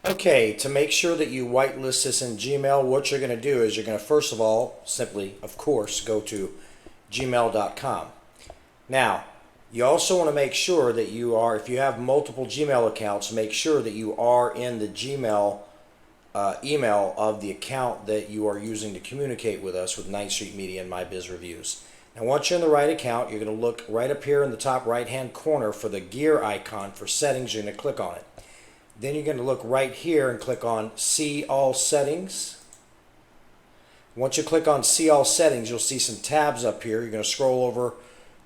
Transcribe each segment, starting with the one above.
Okay, to make sure that you whitelist this in Gmail, what you're going to do is you're going to first of all simply, of course, go to gmail.com. Now, you also want to make sure that you are, if you have multiple Gmail accounts, make sure that you are in the Gmail email of the account that you are using to communicate with us with 9th Street Media and My Biz Reviews. Now, once you're in the right account, you're going to look right up here in the top right-hand corner for the gear icon for settings. You're going to click on it. Then you're going to look right here and click on See All Settings. Once you click on See All Settings, you'll see some tabs up here. You're going to scroll over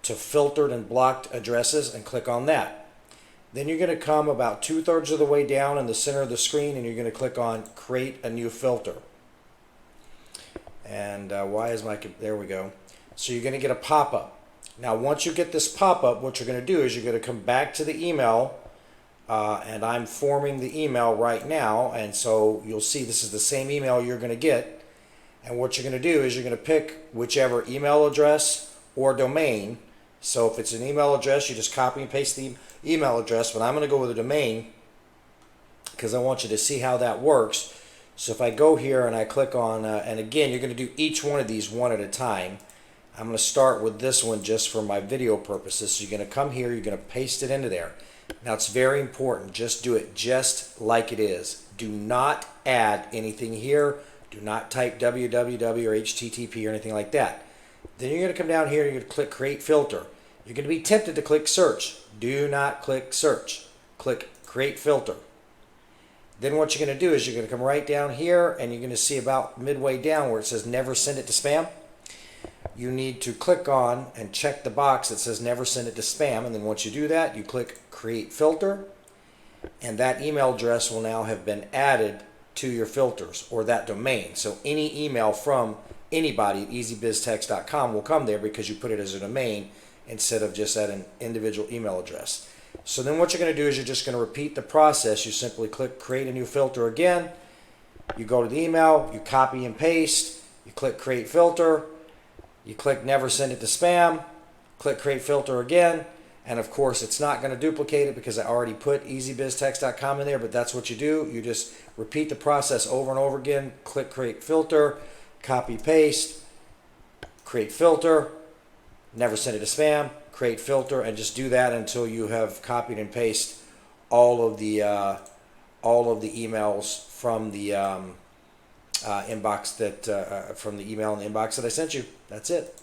to Filtered and Blocked Addresses and click on that. Then you're going to come about 2/3 of the way down in the center of the screen and you're going to click on Create a New Filter. And there we go. So you're going to get a pop-up. Now once you get this pop-up, what you're going to do is you're going to come back to the email. And I'm forming the email right now, and so you'll see this is the same email you're going to get. And what you're going to do is you're going to pick whichever email address or domain. So if it's an email address, you just copy and paste the email address, but I'm going to go with a domain because I want you to see how that works. So if I go here and I click on, and again, you're going to do each one of these one at a time. I'm going to start with this one just for my video purposes. So you're going to come here, you're going to paste it into there. Now it's very important, just do it just like it is. Do not add anything here. Do not type www or http or anything like that. Then you're going to come down here and you're going to click Create Filter. You're going to be tempted to click Search. Do not click Search. Click Create Filter. Then what you're going to do is you're going to come right down here and you're going to see about midway down where it says Never Send It to Spam. You need to click on and check the box that says Never Send It to Spam, and then once you do that, you click Create Filter, and that email address will now have been added to your filters or that domain. So any email from anybody at easybiztext.com will come there because you put it as a domain instead of just at an individual email address. So then what you're going to do is you're just going to repeat the process. You simply click Create a New Filter again. You go to the email, you copy and paste, you click Create Filter, you click Never Send It to Spam, click Create Filter again, and of course it's not going to duplicate it because I already put easybiztext.com in there, but that's what you do. You just repeat the process over and over again. Click Create Filter, copy paste, Create Filter, Never Send It to Spam, Create Filter, and just do that until you have copied and pasted all of the emails from the inbox that from the email in the inbox that I sent you. That's it.